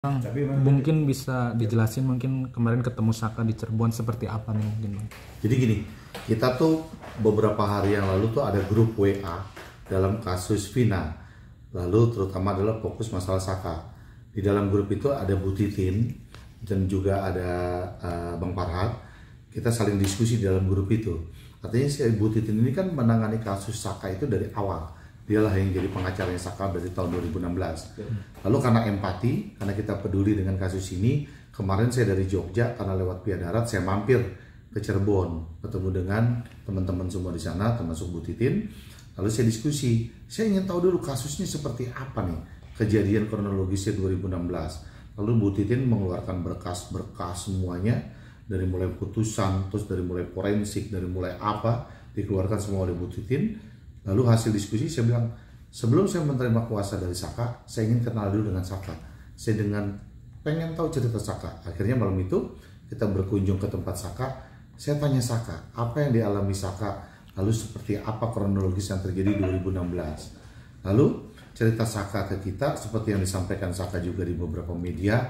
Bang, mungkin bisa dijelasin mungkin kemarin ketemu Saka di Cirebon seperti apa nih mungkin Bang? Jadi gini, kita tuh beberapa hari yang lalu tuh ada grup WA dalam kasus Vina. Lalu terutama adalah fokus masalah Saka. Di dalam grup itu ada Bu Titin dan juga ada Bang Farhad. Kita saling diskusi di dalam grup itu. Artinya si Bu Titin ini kan menangani kasus Saka itu dari awal. Dialah yang jadi pengacaranya Saka dari tahun 2016. Lalu karena empati, karena kita peduli dengan kasus ini, kemarin saya dari Jogja karena lewat via darat saya mampir ke Cirebon, ketemu dengan teman-teman semua di sana, termasuk Bu Titin. Lalu saya diskusi, saya ingin tahu dulu kasusnya seperti apa nih, kejadian kronologisnya 2016. Lalu Bu Titin mengeluarkan berkas-berkas semuanya, dari mulai putusan, terus dari mulai forensik, dari mulai apa, dikeluarkan semua oleh Bu Titin. Lalu hasil diskusi saya bilang, sebelum saya menerima kuasa dari Saka, saya ingin kenal dulu dengan Saka. Saya pengen tahu cerita Saka. Akhirnya malam itu kita berkunjung ke tempat Saka. Saya tanya Saka, apa yang dialami Saka, lalu seperti apa kronologis yang terjadi 2016. Lalu cerita Saka ke kita, seperti yang disampaikan Saka juga di beberapa media,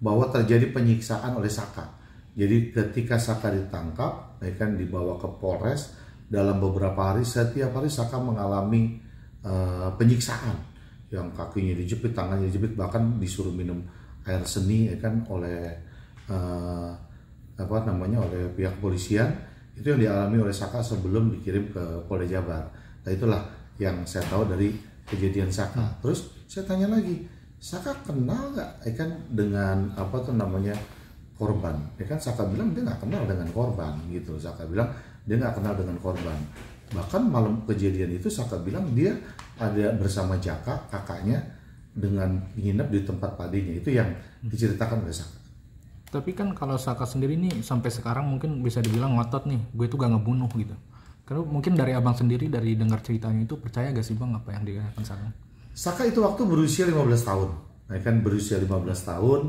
bahwa terjadi penyiksaan oleh Saka. Jadi ketika Saka ditangkap, kan dibawa ke Polres, dalam beberapa hari, setiap hari Saka mengalami penyiksaan, yang kakinya dijepit, tangannya dijepit, bahkan disuruh minum air seni kan oleh oleh pihak kepolisian. Itu yang dialami oleh Saka sebelum dikirim ke Polda Jabar. Nah itulah yang saya tahu dari kejadian Saka. Terus saya tanya lagi, Saka kenal nggak kan dengan korban? Kan Saka bilang dia nggak kenal dengan korban gitu. Saka bilang dia nggak kenal dengan korban. Bahkan malam kejadian itu Saka bilang dia ada bersama Jaka, kakaknya, dengan nginep di tempat padinya. Itu yang diceritakan oleh Saka. Tapi kan kalau Saka sendiri nih sampai sekarang mungkin bisa dibilang ngotot nih, gue itu gak ngebunuh gitu. Karena mungkin dari abang sendiri, dari dengar ceritanya itu, percaya gak sih Bang apa yang dikatakan Saka? Saka itu waktu berusia 15 tahun. Kan berusia 15 tahun,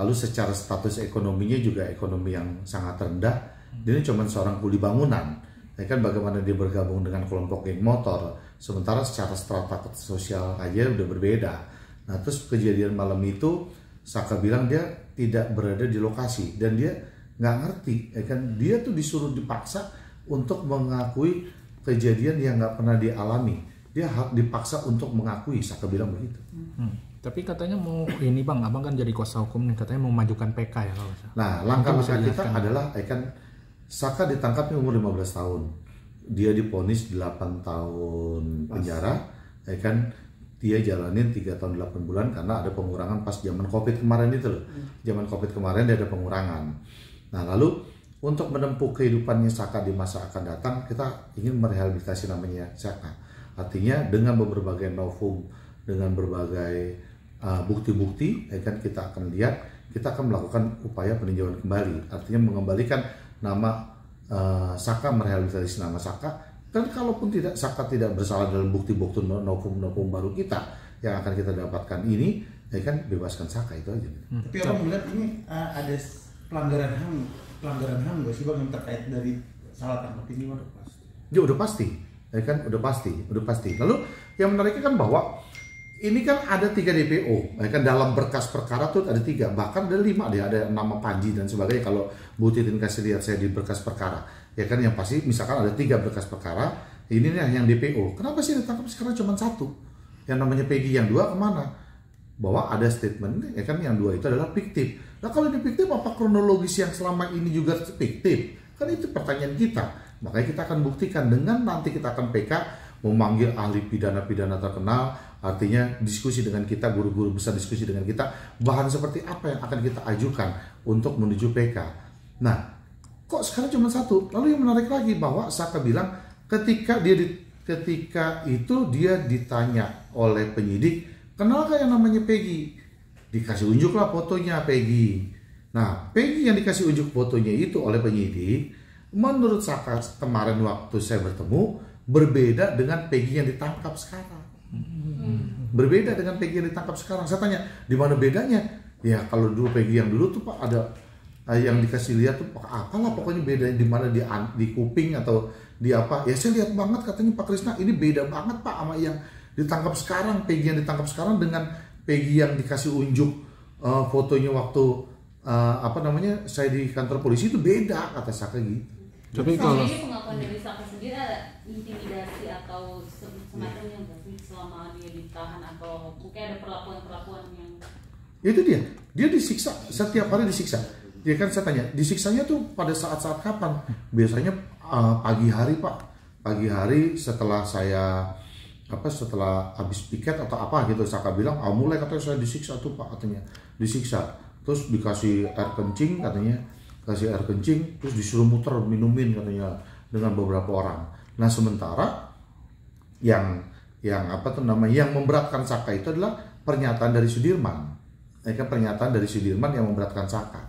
lalu secara status ekonominya juga ekonomi yang sangat rendah. Dia ini cuma seorang kuli bangunan. Kan bagaimana dia bergabung dengan kelompok geng motor, sementara secara strata sosial aja udah berbeda. Nah terus kejadian malam itu Saka bilang dia tidak berada di lokasi dan dia nggak ngerti, kan dia tuh disuruh dipaksa untuk mengakui kejadian yang nggak pernah dialami. Dia dipaksa untuk mengakui, Saka bilang begitu. Tapi katanya mau ini Bang, abang kan jadi kuasa hukum nih, katanya mau majukan PK ya kalau saya. Nah langkah-langkah kita adalah kan Saka ditangkapnya umur 15 tahun. Dia divonis 8 tahun penjara, kan dia jalanin 3 tahun 8 bulan karena ada pengurangan pas zaman Covid kemarin itu loh. Zaman Covid kemarin dia ada pengurangan. Nah, lalu untuk menempuh kehidupannya Saka di masa akan datang, kita ingin merehabilitasi namanya Saka. Artinya dengan berbagai novum, dengan berbagai bukti-bukti, kan kita akan lihat, kita akan melakukan upaya peninjauan kembali. Artinya mengembalikan nama Saka, merehabilitasi nama Saka. Dan kalaupun Saka tidak bersalah dalam bukti-bukti novum baru kita yang akan kita dapatkan ini, kan bebaskan Saka, itu aja. Tapi abang melihat ini ada pelanggaran HAM nggak sih Bang yang terkait dari salah tangkap ini Bang? Ya udah pasti, kan udah pasti. Lalu yang menariknya kan bahwa ini kan ada 3 DPO, kan dalam berkas perkara tuh ada 3, bahkan ada 5 dia, ada nama Panji dan sebagainya. Kalau Bu Titin kasih lihat saya di berkas perkara, ya kan yang pasti misalkan ada 3 berkas perkara, ini nih yang DPO. Kenapa sih ditangkap sekarang cuma 1? Yang namanya Peggy, yang 2 kemana? Bahwa ada statement, ya kan yang 2 itu adalah fiktif. Nah kalau ini fiktif, apa kronologis yang selama ini juga fiktif? Kan itu pertanyaan kita. Makanya kita akan buktikan dengan nanti kita akan PK, memanggil ahli pidana-pidana terkenal, artinya diskusi dengan kita, guru-guru besar diskusi dengan kita, bahan seperti apa yang akan kita ajukan untuk menuju PK. Nah, kok sekarang cuma 1? Lalu yang menarik lagi bahwa Saka bilang ketika itu dia ditanya oleh penyidik, kenal gak yang namanya Peggy? Dikasih unjuklah fotonya Peggy. Nah, Peggy yang dikasih unjuk fotonya itu oleh penyidik, menurut Saka kemarin waktu saya bertemu, berbeda dengan Peggy yang ditangkap sekarang. Berbeda dengan Peggy yang ditangkap sekarang. Saya tanya, di mana bedanya? Ya kalau dulu Peggy yang dulu tuh Pak ada yang dikasih lihat tuh apalah pokoknya bedanya di mana di kuping atau di apa. Ya saya lihat banget katanya Pak Krisna, ini beda banget Pak sama yang ditangkap sekarang. Peggy yang ditangkap sekarang dengan Peggy yang dikasih unjuk fotonya waktu saya di kantor polisi itu beda, kata Saka gitu. Tapi kalau ini pengakuan dari Saka sendiri ada intimidasi atau semacamnya nggak sih selama dia ditahan, atau mungkin ada perlakuan yang Itu dia disiksa, setiap hari disiksa. Ya kan saya tanya, disiksanya tuh pada saat-saat kapan? Biasanya pagi hari Pak, pagi hari setelah setelah habis piket atau apa gitu. Saka bilang, mulai katanya saya disiksa tuh Pak, katanya disiksa. Terus dikasih air kencing katanya, kasih air kencing, terus disuruh muter minumin katanya dengan beberapa orang. Nah sementara yang memberatkan Saka itu adalah pernyataan dari Sudirman. Pernyataan dari Sudirman yang memberatkan Saka.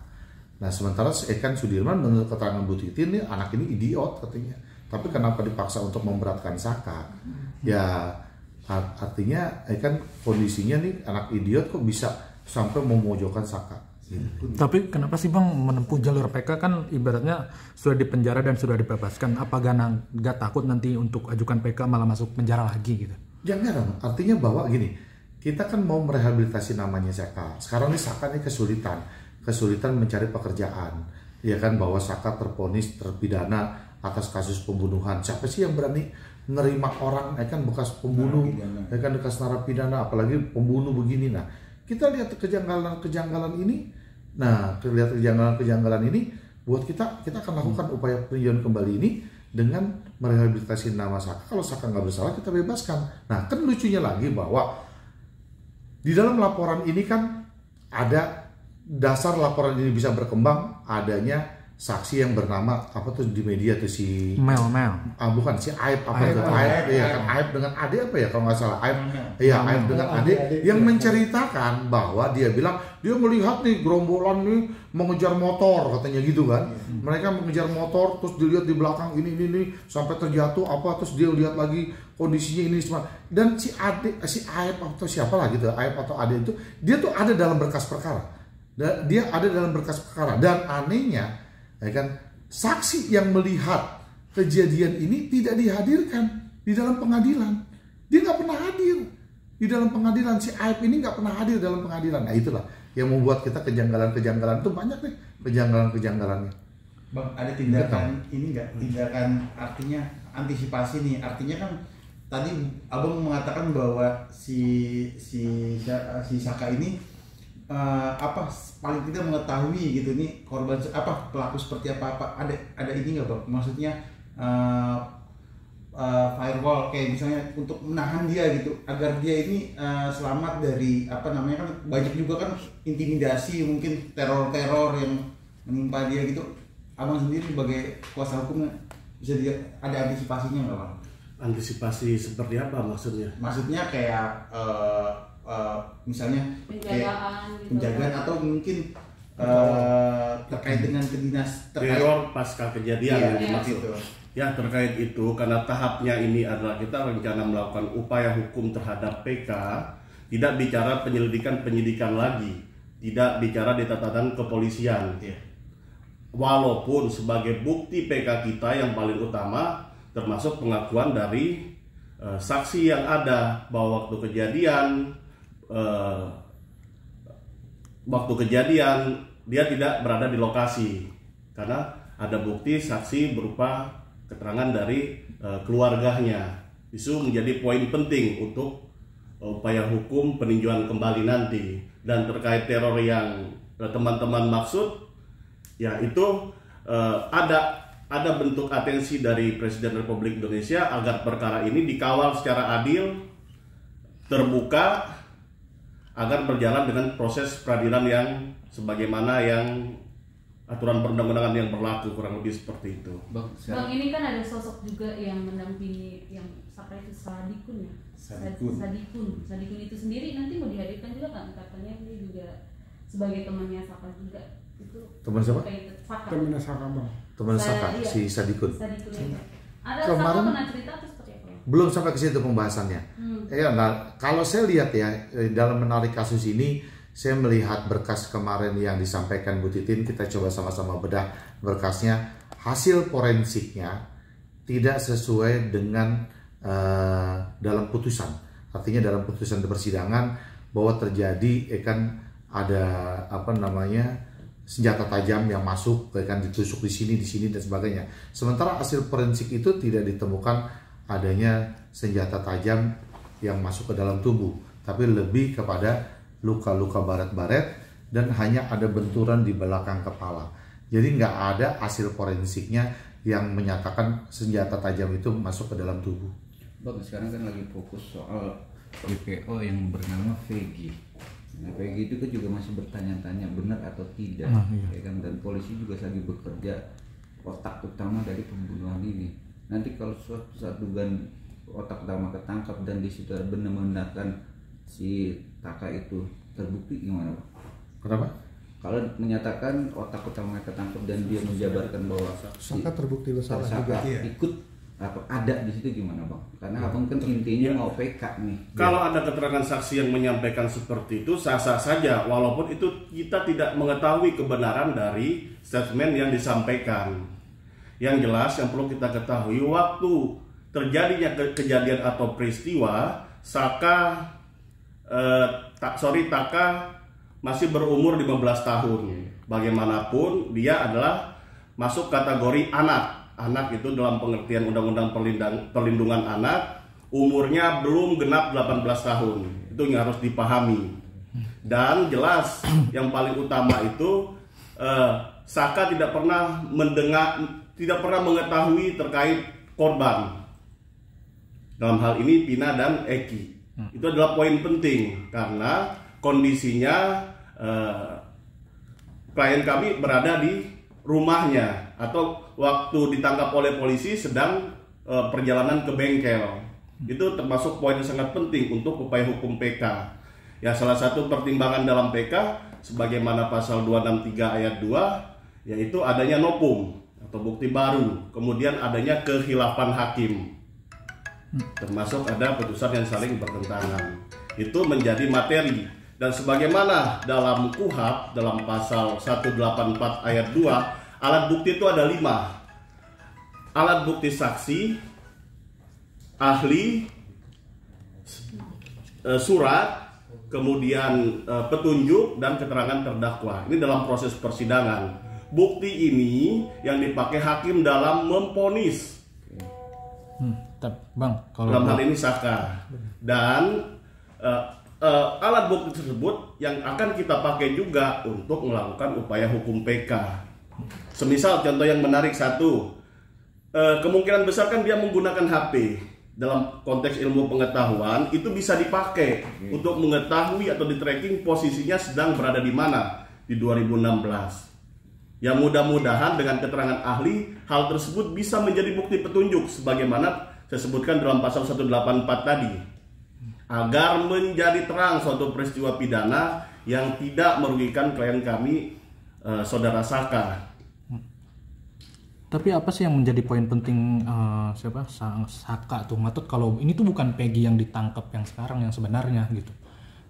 Nah sementara Sudirman menurut keterangan Bu Titin nih, anak ini idiot katanya. Tapi kenapa dipaksa untuk memberatkan Saka? Ya artinya kondisinya nih anak idiot kok bisa sampai memojokkan Saka. Tapi kenapa sih Bang menempuh jalur PK? Kan ibaratnya sudah dipenjara dan sudah dibebaskan. Apa nggak takut nanti untuk ajukan PK malah masuk penjara lagi gitu? Jangan, artinya bahwa gini, kita kan mau merehabilitasi namanya Saka. Sekarang ini Saka ini kesulitan mencari pekerjaan. Ya kan, bahwa Saka terpidana atas kasus pembunuhan. Siapa sih yang berani menerima orang bekas pembunuh, bekas narapidana, apalagi pembunuh begini. Nah, kita lihat kejanggalan ini. Nah, terlihat kejanggalan ini buat kita akan lakukan upaya peninjauan kembali ini dengan merehabilitasi nama Saka. Kalau Saka nggak bersalah, kita bebaskan. Nah, kan lucunya lagi bahwa di dalam laporan ini kan ada dasar laporan ini bisa berkembang adanya saksi yang bernama di media tuh si Mel bukan si Aib Aib ya kan, Aib dengan Ade kalau nggak salah, Aib dengan Ade yang menceritakan bahwa dia bilang dia melihat nih gerombolan nih mengejar motor, katanya gitu kan. Mereka mengejar motor, terus dilihat di belakang ini sampai terjatuh terus dia lihat lagi kondisinya ini semua. Dan si Aib atau siapa lah gitu, Aib atau Ade itu dia tuh ada dalam berkas perkara. Dan anehnya saksi yang melihat kejadian ini tidak dihadirkan di dalam pengadilan. Dia nggak pernah hadir di dalam pengadilan. Si Aib ini nggak pernah hadir dalam pengadilan. Nah itulah yang membuat kita kejanggalan itu banyak nih, kejanggalannya. Bang, ada tindakan ini nggak? Tindakan artinya antisipasi nih. Artinya kan tadi Abang mengatakan bahwa si Saka ini paling tidak mengetahui gitu nih korban pelaku seperti apa ada ini nggak Bang, maksudnya firewall kayak misalnya untuk menahan dia gitu agar dia ini selamat dari kan banyak juga kan intimidasi, mungkin teror yang menimpa dia gitu. Abang sendiri sebagai kuasa hukum bisa ada antisipasinya nggak Bang? Antisipasi seperti apa maksudnya? Maksudnya kayak misalnya penjagaan atau mungkin terkait dengan teror pasca kejadian gitu. Ya, terkait itu karena tahapnya ini adalah kita rencana melakukan upaya hukum terhadap PK, tidak bicara penyidikan lagi, tidak bicara di tatanan kepolisian. Walaupun sebagai bukti PK kita yang paling utama termasuk pengakuan dari saksi yang ada bahwa waktu kejadian dia tidak berada di lokasi karena ada bukti saksi berupa keterangan dari keluarganya. Itu menjadi poin penting untuk upaya hukum peninjauan kembali nanti. Dan terkait teror yang teman-teman maksud, ya itu ada bentuk atensi dari Presiden Republik Indonesia agar perkara ini dikawal secara adil, terbuka, agar berjalan dengan proses peradilan yang sebagaimana yang aturan perundang-undangan yang berlaku, kurang lebih seperti itu. Bang, ini kan ada sosok juga yang mendampingi yang Saka itu Sadikun ya. Sadikun itu sendiri nanti mau dihadirkan juga kan, katanya dia juga sebagai temannya Saka juga. Itu teman siapa? Temannya Saka Bang. Teman Saka, si Sadikun. Ada Saka pernah cerita atau seperti apa? Belum sampai ke situ pembahasannya. Nah, kalau saya lihat ya dalam menarik kasus ini, saya melihat berkas kemarin yang disampaikan Bu Titin, kita coba sama-sama bedah berkasnya. Hasil forensiknya tidak sesuai dengan dalam putusan. Artinya dalam putusan persidangan bahwa terjadi ada apa namanya senjata tajam yang masuk, kan ditusuk di sini dan sebagainya. Sementara hasil forensik itu tidak ditemukan adanya senjata tajam yang masuk ke dalam tubuh, tapi lebih kepada luka-luka baret-baret dan hanya ada benturan di belakang kepala. Jadi nggak ada hasil forensiknya yang menyatakan senjata tajam itu masuk ke dalam tubuh. Bang, sekarang kan lagi fokus soal DPO yang bernama Vegi. Nah, Vegi itu kan juga masih bertanya-tanya benar atau tidak, ya kan? Dan polisi juga lagi bekerja otak utama dari pembunuhan ini. Nanti kalau suatu saat dugaan otak utama ketangkap dan di situ benar-benar si Taka itu terbukti, gimana, Pak? Kenapa? Kalau menyatakan otak utama ketangkap dan dia menjabarkan bahwa Saka terbukti bersalah juga. Ikut atau ada di situ, gimana, Bang? Karena abang kan intinya mau PK nih. Kalau ada keterangan saksi yang menyampaikan seperti itu sah-sah saja, walaupun itu kita tidak mengetahui kebenaran dari statement yang disampaikan. Yang jelas yang perlu kita ketahui, waktu terjadinya kejadian atau peristiwa, Taka masih berumur 15 tahun. Bagaimanapun dia adalah masuk kategori anak. Anak itu dalam pengertian Undang-Undang Perlindungan Anak, umurnya belum genap 18 tahun. Itu yang harus dipahami. Dan jelas yang paling utama itu Saka tidak pernah mengetahui terkait korban. Dalam hal ini Pina dan Eki. Itu adalah poin penting karena kondisinya klien kami berada di rumahnya atau waktu ditangkap oleh polisi sedang perjalanan ke bengkel. Itu termasuk poin yang sangat penting untuk upaya hukum PK. Ya, salah satu pertimbangan dalam PK sebagaimana pasal 263 ayat 2 yaitu adanya nopum atau bukti baru, kemudian adanya kekhilafan hakim. Termasuk ada putusan yang saling bertentangan. Itu menjadi materi. Dan sebagaimana dalam KUHP, dalam pasal 184 ayat 2, alat bukti itu ada 5. Alat bukti saksi, ahli, surat, kemudian petunjuk, dan keterangan terdakwa. Ini dalam proses persidangan. Bukti ini yang dipakai hakim dalam memvonis. Bang, kalau dalam hal ini Saka. Dan alat bukti tersebut yang akan kita pakai juga untuk melakukan upaya hukum PK. Semisal contoh yang menarik satu, kemungkinan besar kan dia menggunakan HP. Dalam konteks ilmu pengetahuan itu bisa dipakai untuk mengetahui atau di tracking posisinya sedang berada di mana di 2016. Ya, mudah-mudahan dengan keterangan ahli hal tersebut bisa menjadi bukti petunjuk sebagaimana saya sebutkan dalam pasal 184 tadi, agar menjadi terang suatu peristiwa pidana yang tidak merugikan klien kami, saudara Saka. Tapi apa sih yang menjadi poin penting Saka tuh Matut kalau ini tuh bukan Peggy yang ditangkap yang sekarang yang sebenarnya gitu.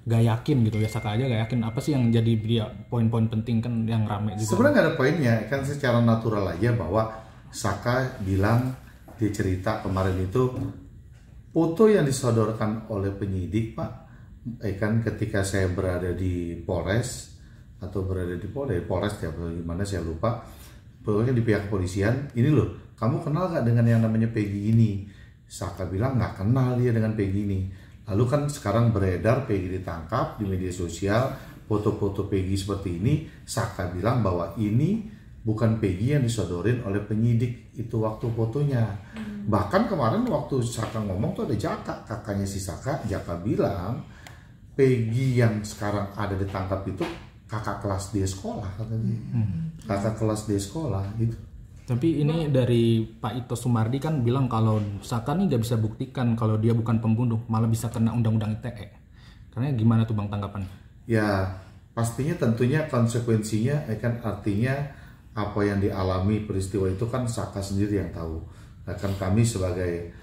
Gak yakin gitu ya, Saka aja gak yakin. Apa sih yang jadi dia poin-poin penting kan yang rame juga. Sebenarnya gak ada poinnya, kan secara natural aja bahwa Saka bilang, dia cerita kemarin itu foto yang disodorkan oleh penyidik, Pak, kan ketika saya berada di Polres atau berada di Polres ya, gimana saya lupa, pokoknya di pihak kepolisian, ini loh, kamu kenal gak dengan yang namanya Peggy ini? Saka bilang nggak kenal dia dengan Peggy ini. Lalu kan sekarang beredar Peggy ditangkap di media sosial, foto-foto Peggy seperti ini. Saka bilang bahwa ini bukan Peggy yang disodorin oleh penyidik itu waktu fotonya. Bahkan kemarin waktu Saka ngomong tuh ada Jaka, kakaknya si Saka. Jaka bilang Peggy yang sekarang ada ditangkap itu kakak kelas dia sekolah katanya. Kakak kelas dia sekolah itu. Tapi ini dari Pak Ito Sumardi kan bilang kalau Saka nih gak bisa buktikan kalau dia bukan pembunuh, malah bisa kena undang-undang ITE. Karena gimana tuh Bang tanggapan? Ya pastinya tentunya konsekuensinya kan artinya apa yang dialami peristiwa itu kan Saka sendiri yang tahu. Nah, kan kami sebagai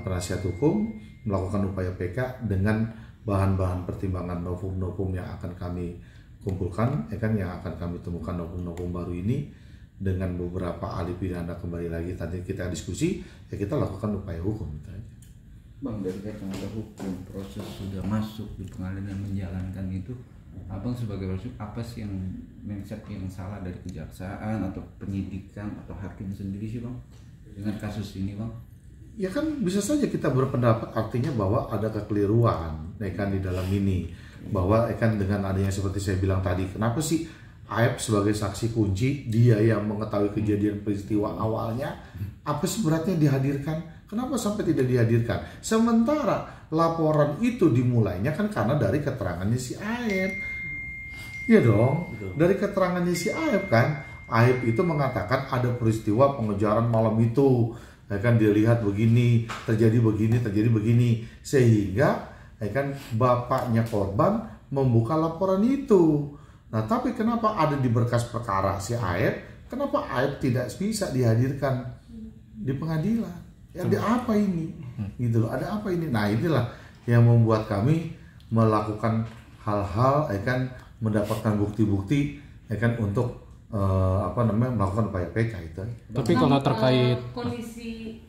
penasihat hukum melakukan upaya PK dengan bahan-bahan pertimbangan novum-novum yang akan kami kumpulkan, kan yang akan kami temukan novum-novum baru ini dengan beberapa ahli pidana kembali lagi tadi kita diskusi, ya kita lakukan upaya hukum itu aja. Bang, dari kacamata hukum proses sudah masuk di pengadilan menjalankan itu Abang sebagai polisi apa sih yang mindset yang salah dari kejaksaan atau penyidikan atau hakim sendiri sih bang dengan kasus ini bang? Ya kan bisa saja kita berpendapat artinya bahwa ada kekeliruan ya kan di dalam ini, bahwa ya kan dengan adanya seperti saya bilang tadi, kenapa sih Aep sebagai saksi kunci, dia yang mengetahui kejadian peristiwa awalnya, apa sih beratnya dihadirkan? Kenapa sampai tidak dihadirkan? Sementara laporan itu dimulainya kan karena dari keterangannya si Aep. Iya dong, dari keterangannya si Aep kan, Aep itu mengatakan ada peristiwa pengejaran malam itu, ya kan dia lihat begini, terjadi begini, sehingga ya kan bapaknya korban membuka laporan itu. Nah, tapi kenapa ada di berkas perkara si Aep? Kenapa Aep tidak bisa dihadirkan di pengadilan? Ya, ada apa ini? Gitu loh, ada apa ini? Nah, inilah yang membuat kami melakukan hal-hal, ya kan, mendapatkan bukti-bukti, ya kan, untuk melakukan upaya PK itu. Tapi kalau terkait kondisi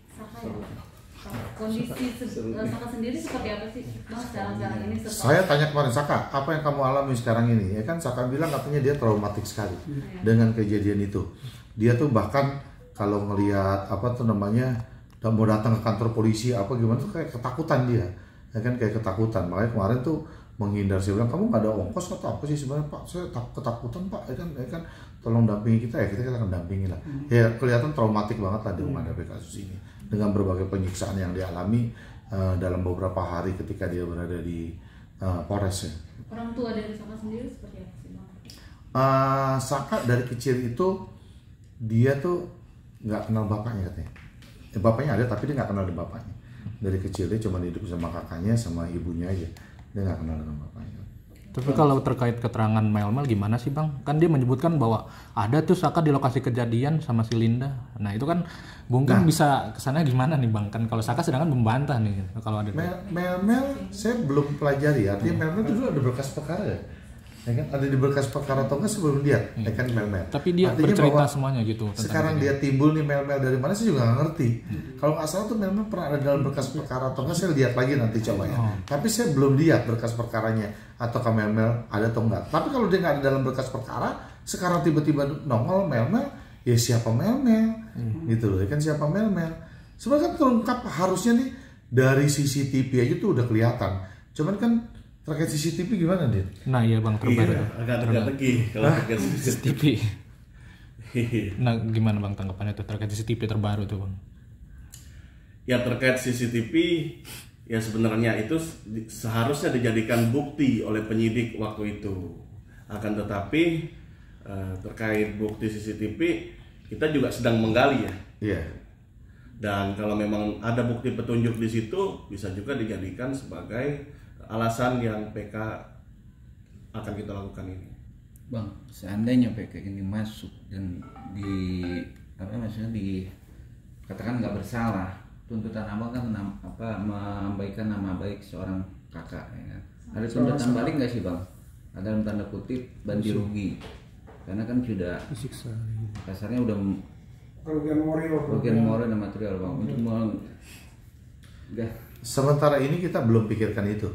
Saka sendiri seperti apa sih bang sekarang ini? Saya tanya kemarin, Saka, apa yang kamu alami sekarang ini? Ya kan Saka bilang katanya dia traumatik sekali dengan kejadian itu. Dia tuh bahkan kalau ngelihat mau datang ke kantor polisi apa gimana tuh kayak ketakutan dia. Ya kan kayak ketakutan. Makanya kemarin tuh menghindar, saya bilang kamu nggak ada ongkos atau apa sih sebenarnya Pak? Saya ketakutan Pak. Ya kan tolong dampingi kita, ya kita akan dampingi lah. Ya kelihatan traumatik banget lah dia menghadapi kasus ini dengan berbagai penyiksaan yang dialami dalam beberapa hari ketika dia berada di Polres ya. Orang tua dari Saka sendiri seperti apa sih bang? Saka dari kecil itu dia tuh nggak kenal bapaknya katanya. Bapaknya ada tapi dia nggak kenal dengan bapaknya. Dari kecil dia cuma hidup sama kakaknya sama ibunya aja. Dia nggak kenal dengan bapaknya. Tapi kalau terkait keterangan Melmel gimana sih bang? Kan dia menyebutkan bahwa ada tuh Saka di lokasi kejadian sama si Linda. Nah itu kan mungkin bisa kesana gimana nih bang? Kan kalau Saka sedangkan membantah nih kalau ada. Melmel saya belum pelajari. Artinya Melmel dulu ada berkas perkara ya? Ya kan ada di berkas perkara atau enggak sebelum dia? Ya kan Melmel. Tapi dia artinya bercerita semuanya gitu. Sekarang dia timbul nih Melmel dari mana saya juga nggak ngerti. Kalau nggak salah tuh Melmel pernah ada dalam berkas perkara atau enggak, saya lihat lagi nanti coba ya. Tapi saya belum lihat berkas perkaranya atau Melmel ada atau enggak. Tapi kalau dia nggak ada dalam berkas perkara, sekarang tiba-tiba nongol Melmel, ya siapa Melmel? Gitu loh, ya kan siapa Melmel? Sebenarnya kan terungkap harusnya nih dari CCTV aja tuh udah kelihatan. Cuman kan terkait CCTV gimana dia? Nah iya bang, terbaru. Iya, agak teka-teki kalau terkait CCTV. Nah gimana bang tanggapannya tuh terkait CCTV terbaru tuh bang? Ya terkait CCTV ya sebenarnya itu seharusnya dijadikan bukti oleh penyidik waktu itu. Akan tetapi terkait bukti CCTV kita juga sedang menggali ya. Iya. Dan kalau memang ada bukti petunjuk di situ bisa juga dijadikan sebagai alasan yang PK akan kita lakukan ini. Bang, seandainya PK ini masuk dan katakan nggak bersalah, tuntutan abang kan mengabaikan nama baik seorang kakak, ya kan? Ada tuntutan balik nggak sih bang? Ada dalam tanda kutip ganti rugi, karena kan sudah disiksa. Kasarnya udah Kerugian moral dan material bang untuk Sementara ini kita belum pikirkan itu.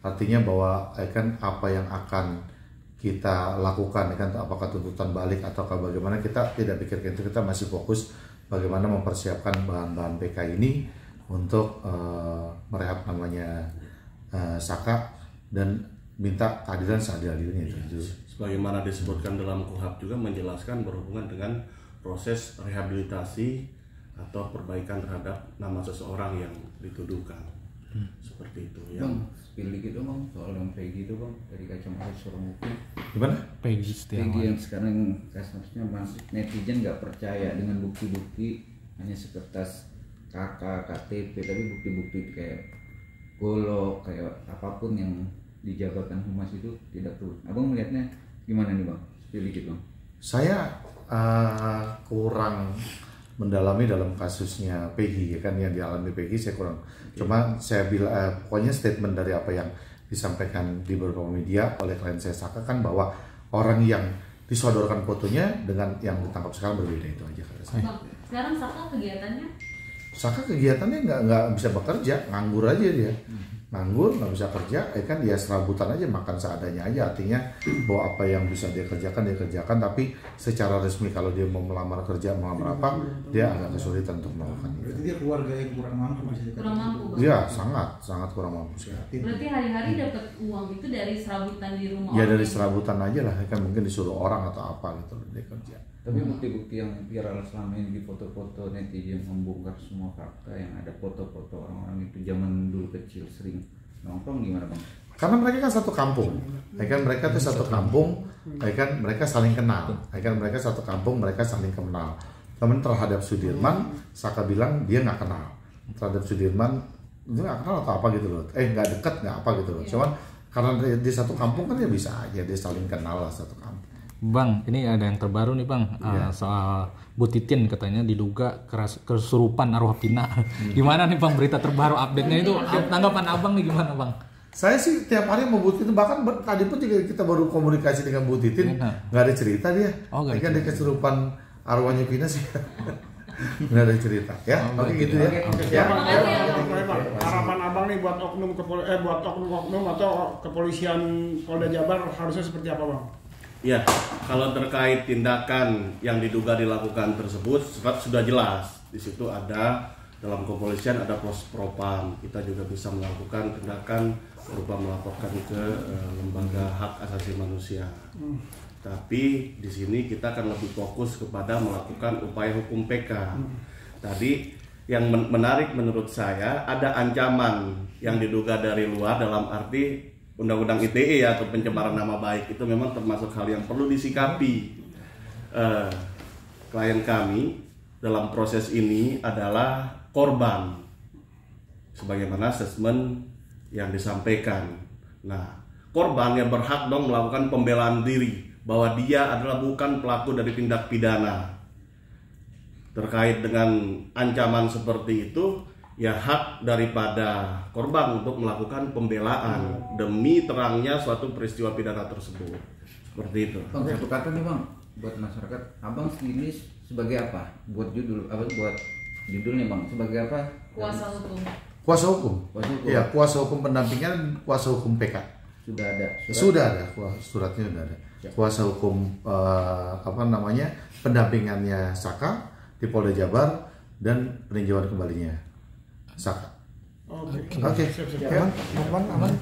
Artinya bahwa kan apa yang akan kita lakukan kan apakah tuntutan balik atau bagaimana, kita tidak pikirkan itu. Kita masih fokus bagaimana mempersiapkan bahan-bahan PK ini untuk merehab namanya Saka dan minta keadilan seadil-adilnya itu. Sebagaimana disebutkan dalam KUHP juga menjelaskan berhubungan dengan proses rehabilitasi atau perbaikan terhadap nama seseorang yang dituduhkan. Seperti itu ya. Bang, pilih gitu bang soal yang Peggy itu bang dari kacamata seorang hukum. Gimana? Peggy yang sekarang kasusnya masuk netizen nggak percaya dengan bukti-bukti hanya sekertas KK, KTP, tapi bukti-bukti kayak golok kayak apapun yang dijabarkan humas itu tidak perlu. Abang melihatnya gimana nih bang? Pilih gitu bang. Saya kurang mendalami dalam kasusnya Peggy ya kan, yang dialami Peggy saya kurang. Cuma saya bilang pokoknya statement dari apa yang disampaikan di beberapa media oleh klien saya Saka kan bahwa orang yang disodorkan fotonya dengan yang ditangkap sekarang berbeda, itu aja kata saya. Bang, sekarang Saka kegiatannya? Saka kegiatannya nggak bisa bekerja, nganggur aja dia. nganggur, nggak bisa kerja, kan dia serabutan aja, makan seadanya aja. Artinya bahwa apa yang bisa dia kerjakan, tapi secara resmi kalau dia mau melamar kerja, melamar apa, dia agak kesulitan untuk melakukan itu. Berarti dia keluarga yang kurang mampu bisa dikatakan. Kurang mampu. Iya, sangat kurang mampu sekali. Berarti hari-hari dapat uang itu dari serabutan di rumah. Ya dari serabutan aja lah, kan mungkin disuruh orang atau apa gitu dia kerja. Tapi bukti-bukti yang viral selama ini di foto-foto netizen membongkar semua fakta yang ada foto-foto orang-orang itu zaman dulu kecil sering nongkrong gimana bang? Karena mereka kan satu kampung, mereka tuh satu kampung, mereka saling kenal, mereka satu kampung, mereka saling kenal. Teman terhadap Sudirman, Saka bilang dia nggak kenal terhadap Sudirman, dia nggak kenal atau apa gitu loh, nggak dekat nggak apa gitu loh. Cuman karena di satu kampung kan dia bisa aja dia saling kenal lah satu kampung. Bang, ini ada yang terbaru nih bang, soal Bu Titin katanya diduga kesurupan arwah Pina. Gimana nih bang berita terbaru update-nya itu? Tanggapan abang nih gimana bang? Saya sih tiap hari mau Bu Titin, bahkan tadi pun juga kita baru komunikasi dengan Bu Titin, nggak ada cerita dia. Kan dia kesurupan arwahnya Pina sih. Nggak ada cerita ya. Oke gitu ya. Harapan abang nih buat oknum atau kepolisian Polda Jabar harusnya seperti apa bang? Ya, kalau terkait tindakan yang diduga dilakukan tersebut sudah jelas. Di situ ada dalam kepolisian ada proses propam. Kita juga bisa melakukan tindakan berupa melaporkan ke lembaga hak asasi manusia. Tapi di sini kita akan lebih fokus kepada melakukan upaya hukum PK. Tadi yang menarik menurut saya ada ancaman yang diduga dari luar dalam arti Undang-Undang ITE ya, atau pencemaran nama baik, itu memang termasuk hal yang perlu disikapi. Klien kami dalam proses ini adalah korban sebagaimana asesmen yang disampaikan. Nah, korban yang berhak dong melakukan pembelaan diri bahwa dia adalah bukan pelaku dari tindak pidana. Terkait dengan ancaman seperti itu, ya hak daripada korban untuk melakukan pembelaan demi terangnya suatu peristiwa pidana tersebut. Seperti itu. Bang, satu kata nih bang, buat masyarakat, abang ini sebagai apa? Buat judul, buat judulnya bang, sebagai apa? Kuasa hukum. Kuasa hukum. Iya, kuasa hukum pendampingan, kuasa hukum PK. Sudah ada. Sudah ada, suratnya sudah ada. Kuasa hukum pendampingannya Saka di Polda Jabar dan peninjauan kembalinya Saka. Oke. Aman.